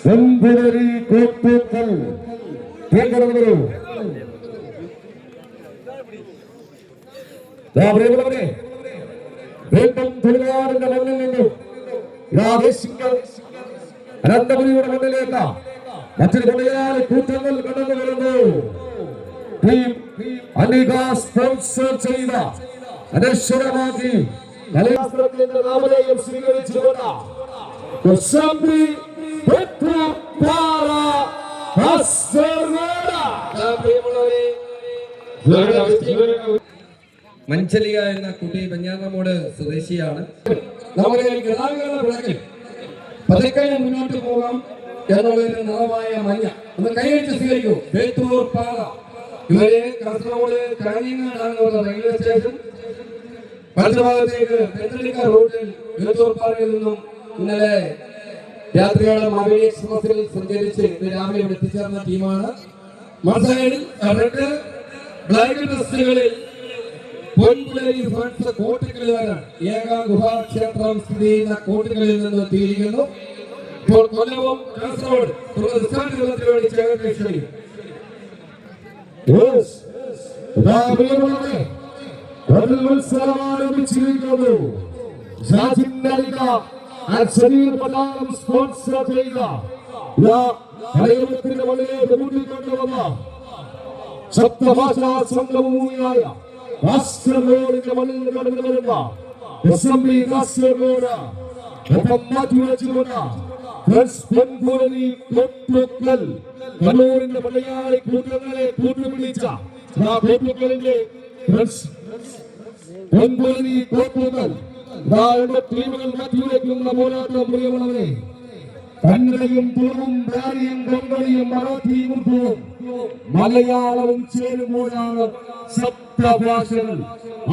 വെമ്പുലരി കോട്ടൂക്കൽ കേൾക്കണമെന്നു വീണ്ടും തൊഴിലാളിന്റെ മണ്ണിൽ നിന്നും അനന്തപുരിയുടെ മണ്ണിലേക്ക് മറ്റൊരു തൊഴിലാളി കൂട്ടങ്ങൾ കടന്നു വരുന്നു. ടീം അലിഗ സ്പോൺസർ ചെയ്ത അനശ്വരമാക്കി കലാശാസ്ത്രത്തിന്റെ നാമധേയം സ്വീകരിച്ചുകൊണ്ട് മഞ്ചലിക എന്ന കുട്ടി പഞ്ഞാങ്ങമൂട് സ്വദേശിയാണ്. നമ്മുടെ ഗതാഗത വിളക്കിൽ പതുക്കെ മുന്നോട്ട് പോകാം എന്നുള്ളൊരു നവമായ മഞ്ഞ ഒന്ന് കൈവച്ച് സ്വീകരിക്കൂ. ബേത്തൂർ പാത ഇവരെ കാസർഗോഡ് കാഞ്ഞങ്ങാടാണ് റെയിൽവേ സ്റ്റേഷൻ. വലതുഭാഗത്തേക്ക് പെന്തളിക്ക റോഡിൽ ബേത്തൂർ പാതയിൽ നിന്നും ഇന്നലെ യാത്രികളുടെ മാവേലി എക്സ്പ്രസിൽ സഞ്ചരിച്ച് രാവിലെ ഇവിടെ എത്തിച്ചേർന്ന ടീമാണ്. മറുസൈഡിൽ റെഡ് ബ്ലാക്ക് ഡ്രസ്സുകളിൽ പൊൻപുലരി ഫ്രണ്ട്സ് കോട്ടക്കലുകാരാണ്. ഏക ഗുഹാക്ഷേത്രം സ്ഥിതി ചെയ്യുന്ന കോട്ടക്കലിൽ നിന്ന് എത്തിയിരിക്കുന്നു. ഇപ്പോൾ കൊല്ലവും കാസർഗോഡ് വേണ്ടി ചേർന്ന് സ്പോൺസർ ചെയ്ത മണ്ണിലേക്ക് കൂട്ടിക്കൊണ്ടുവന്ന സപ്തഭാഷാ സംഗമഭൂമിയായ കാസർഗോഡിന്റെ മണ്ണിൽ നിന്ന് കടന്നു വരുന്ന അസംബ്ലി കാസർഗോഡ് ഒപ്പം മാറ്റിവെച്ചുകൊണ്ട് കണ്ണൂരിന്റെ മലയാളി കൂട്ടങ്ങളെ കൂട്ടുപിടിച്ച കൂട്ടുകളിന്റെ ടീമുകൾ മാറ്റിവെക്കുന്ന പോരാട്ടം പ്രിയമുള്ളവരെ. കന്നഡയും തുളുവും ബ്രാരിയും കൊങ്കണിയും മറാഠിയും ഉറുദുവും മലയാളവും ചേരുമ്പോഴാണ് സപ്തഭാഷകൾ.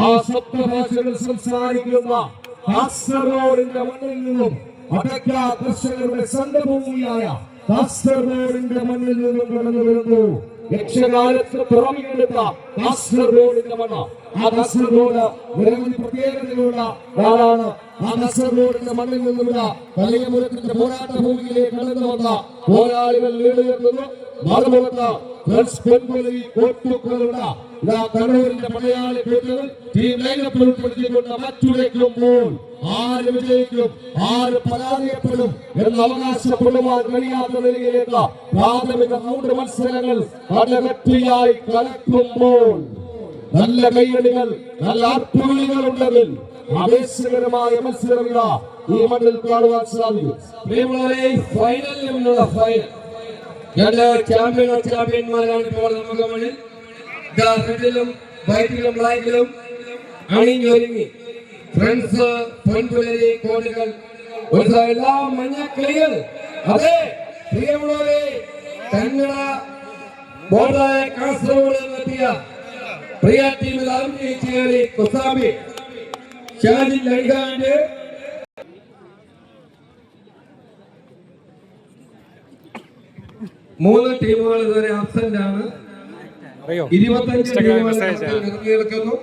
ആ സപ്തഭാഷകൾ സംസാരിക്കുന്ന കാസർഗോഡിന്റെ മണ്ണിൽ നിന്നും അടക്ക കർഷകരുടെ സംഘഭൂമിയായ കാസർഗോഡിന്റെ മണ്ണിൽ നിന്നും കടന്നു വരുന്നു. യക്ഷകാലത്ത് പിറവിയെടുത്ത കാസർഗോഡിന്റെ മണ്ണ്. ആ കാസർഗോഡ് നിരവധി പ്രത്യേകതകളുള്ള നാടാണ്. ആ കാസർഗോഡിന്റെ മണ്ണിൽ നിന്നുള്ള കലയപുരത്തിന്റെ പോരാട്ട ഭൂമിയിലേക്ക് കടന്നു വന്ന പോരാളികൾ നീളുയർന്നു. മറുപുറത്ത് കണ്ണൂരിന്റെ മലയാളി കൂട്ടുകൾ ടീം ലൈനപ്പിൽ ഉൾപ്പെടുത്തിക്കൊണ്ട് മറ്റുരയ്ക്കുമ്പോൾ ആര് വിജയിക്കും ആര് പരാജയപ്പെടും എന്ന് അവകാശപ്പെടുവാൻ കഴിയാത്ത നിലയിലേക്ക് പ്രാഥമിക 3 മത്സരങ്ങൾ അടവറ്റിയായി കലക്കുമ്പോൾ നല്ല കൈയടികൾ നല്ല ആർപ്പുവിളികൾ ഉണ്ടെങ്കിൽ ആവേശകരമായ മത്സരം ഈ മണ്ണിൽ കാണുവാൻ സാധിക്കും. ഫൈനലിൽ നിന്നുള്ള ഫൈനൽ രണ്ട് ചാമ്പ്യന്മാരാണ് ഇപ്പോൾ നമുക്ക് മുന്നിൽ. റെഡിലും വൈറ്റിലും ബ്ലാക്കിലും അണിഞ്ഞൊരുങ്ങി ഫ്രണ്ട്സ് പൊൻപുലരി കോടികൾ ഒരു എല്ലാ മഞ്ഞക്കിളികൾ. അതെ പ്രിയമുള്ളവരെ, കന്നഡ ബോർഡറായ കാസർഗോഡ് എത്തിയ പ്രിയ ടീമിൽ ആരംഭിച്ചേറി കുസാബി ഷാജിൽ ലൈഹാന്റെ 3 ടീമുകൾ ഇതുവരെ ആബ്സെന്റ് ആണ്. 25 ടീമുകൾ ഇറങ്ങിയിരിക്കുന്നു.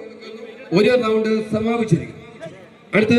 ഒരു റൗണ്ട് സമാപിച്ചിരിക്കുന്നു. അടുത്ത